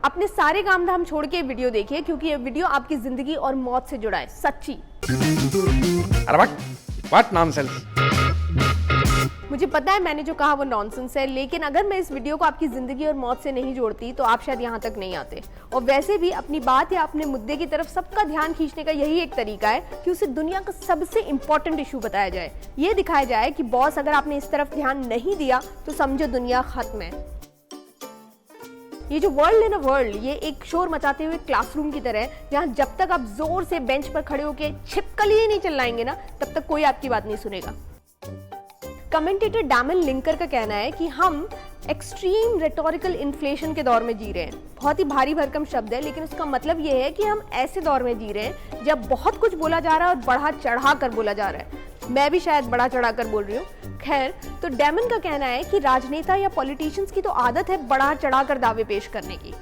अपने सारे काम धाम छोड़ के वीडियो देखिए, क्योंकि ये वीडियो आपकी जिंदगी और मौत से जुड़ा है, सच्ची। अरे व्हाट नॉनसेंस। मुझे पता है मैंने जो कहा वो नॉनसेंस है, लेकिन अगर मैं इस वीडियो को आपकी जिंदगी और मौत से नहीं जोड़ती तो आप शायद यहाँ तक नहीं आते। और वैसे भी अपनी बात या अपने मुद्दे की तरफ सबका ध्यान खींचने का यही एक तरीका है कि उसे दुनिया का सबसे इंपॉर्टेंट इशू बताया जाए। ये दिखाया जाए कि बॉस, अगर आपने इस तरफ ध्यान नहीं दिया तो समझो दुनिया खत्म है। ये जो वर्ल्ड इन अ वर्ल्ड, ये एक शोर मचाते हुए क्लासरूम की तरह है, जहाँ जब तक आप जोर से बेंच पर खड़े होकर छिपकली नहीं चिल्लाएंगे ना, तब तक कोई आपकी बात नहीं सुनेगा। कमेंटेटर डैमन लिंकर का कहना है कि हम एक्सट्रीम रेटोरिकल इन्फ्लेशन के दौर में जी रहे हैं। बहुत ही भारी भरकम शब्द है, लेकिन उसका मतलब ये है कि हम ऐसे दौर में जी रहे हैं जब बहुत कुछ बोला जा रहा है और बढ़ा चढ़ा कर बोला जा रहा है। मैं भी शायद बढ़ा चढ़ा कर बोल रही हूँ। खैर, तो डैमन का कहना है कि राजनेता या पॉलिटिशियंस की तो आदत है बढ़ा चढ़ा कर दावे पेश करने की।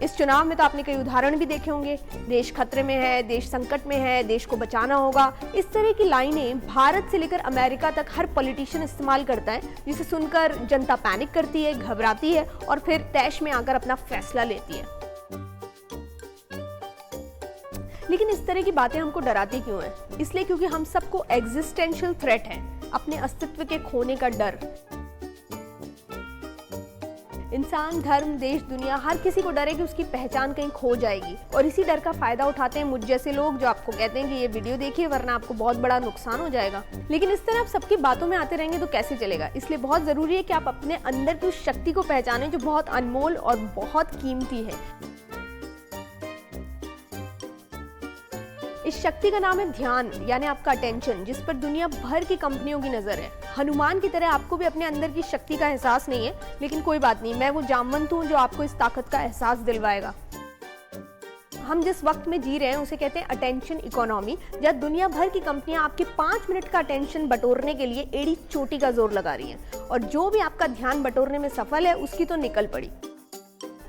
इस चुनाव में तो आपने कई उदाहरण भी देखे होंगे, देश खतरे में है, देश संकट में है, देश को बचाना होगा। इस तरह की लाइनें भारत से लेकर अमेरिका तक हर पॉलिटिशियन इस्तेमाल करता है, जिसे सुनकर जनता पैनिक करती है, घबराती है और फिर तैश में आकर अपना फैसला लेती है। लेकिन इस तरह की बातें हमको डराती क्यों है? इसलिए क्योंकि हम सबको एग्जिस्टेंशियल थ्रेट है, अपने अस्तित्व के खोने का डर। इंसान, धर्म, देश, दुनिया, हर किसी को डर है कि उसकी पहचान कहीं खो जाएगी, और इसी डर का फायदा उठाते हैं मुझ जैसे लोग, जो आपको कहते हैं कि ये वीडियो देखिए वरना आपको बहुत बड़ा नुकसान हो जाएगा। लेकिन इस तरह आप सबकी बातों में आते रहेंगे तो कैसे चलेगा? इसलिए बहुत जरूरी है कि आप अपने अंदर की उस शक्ति को पहचानें जो बहुत अनमोल और बहुत कीमती है। इस शक्ति का नाम है ध्यान, यानी आपका अटेंशन, जिस पर दुनिया भर की कंपनियों की नजर है। हनुमान की तरह आपको भी अपने अंदर की शक्ति का एहसास नहीं है, लेकिन कोई बात नहीं, मैं वो जामवंत हूँ जो आपको इस ताकत का एहसास दिलवाएगा। हम जिस वक्त में जी रहे हैं उसे कहते हैं अटेंशन इकोनॉमी, जहाँ दुनिया भर की कंपनियां आपके 5 मिनट का अटेंशन बटोरने के लिए एड़ी चोटी का जोर लगा रही हैं, और जो भी आपका ध्यान बटोरने में सफल है उसकी तो निकल पड़ी।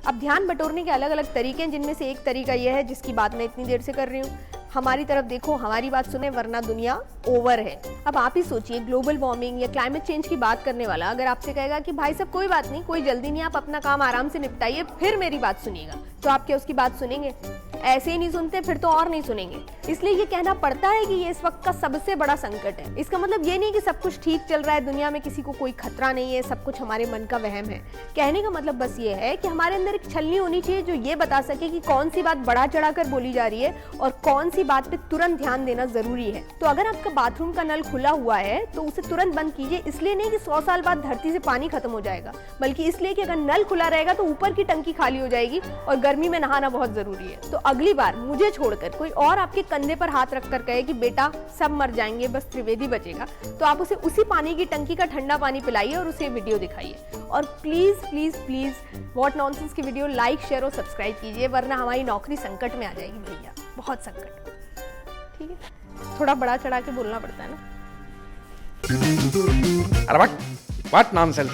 अब ध्यान बटोरने के अलग अलग तरीके हैं, जिनमें से एक तरीका यह है जिसकी बात मैं इतनी देर से कर रही हूँ। हमारी तरफ देखो, हमारी बात सुने, वरना दुनिया ओवर है। अब आप ही सोचिए, ग्लोबल वार्मिंग या क्लाइमेट चेंज की बात करने वाला अगर आपसे कहेगा कि भाई साहब कोई बात नहीं, कोई जल्दी नहीं, आप अपना काम आराम से निपटाइए, फिर मेरी बात सुनिएगा, तो आप क्या उसकी बात सुनेंगे? ऐसे ही नहीं सुनते, फिर तो और नहीं सुनेंगे। इसलिए ये कहना पड़ता है कि ये इस वक्त का सबसे बड़ा संकट है। इसका मतलब ये नहीं कि सब कुछ ठीक चल रहा है, दुनिया में किसी को कोई खतरा नहीं है, सब कुछ हमारे मन का वहम है। कहने का मतलब बस ये है कि हमारे अंदर एक छलनी होनी चाहिए जो ये बता सके कि कौन सी बात बढ़ा चढ़ा कर बोली जा रही है और कौन सी बात पे तुरंत ध्यान देना जरूरी है। तो अगर आपका बाथरूम का नल खुला हुआ है तो उसे तुरंत बंद कीजिए, इसलिए नहीं कि 100 साल बाद धरती से पानी खत्म हो जाएगा, बल्कि इसलिए कि अगर नल खुला रहेगा तो ऊपर की टंकी खाली हो जाएगी और गर्मी में नहाना बहुत जरूरी है। तो अगली बार मुझे छोड़कर कोई और आपके कंधे पर हाथ रखकर कहे कि बेटा सब मर जाएंगे, बस त्रिवेदी बचेगा, तो आप उसे उसी पानी की टंकी का ठंडा पानी पिलाइए और उसे वीडियो दिखाइए। और please please please what nonsense की वीडियो लाइक, शेयर और सब्सक्राइब कीजिए, वरना हमारी नौकरी संकट में आ जाएगी भैया, बहुत संकट। ठीक है, थोड़ा बड़ा चढ़ा के बोलना पड़ता है ना। अरे व्हाट नॉनसेंस।